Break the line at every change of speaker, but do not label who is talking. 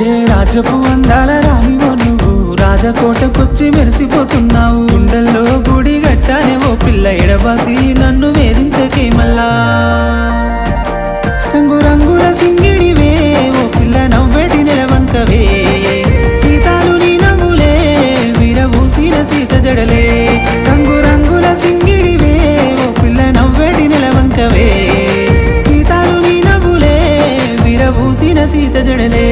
ఏ రాజపు అందాల రానివో నువ్వు రాజకోటకొచ్చి మెరిసిపోతున్నావు. గుండెల్లో గుడి గట్టానే ఓ పిల్ల ఎడబాసి నన్ను వేధించకే మల్లా. రంగు రంగుల సింగిడివే ఓ పిల్ల నవ్వేటి నెలవంకవే. సీతాలు నీ నవ్వులే విరబూసిన సీత జడలే. రంగు రంగుల సింగిడివే ఓ పిల్ల నవ్వేటి నెలవంకవే. సీతాలు నీ నవ్వులే విరబూసిన సీత జడలే.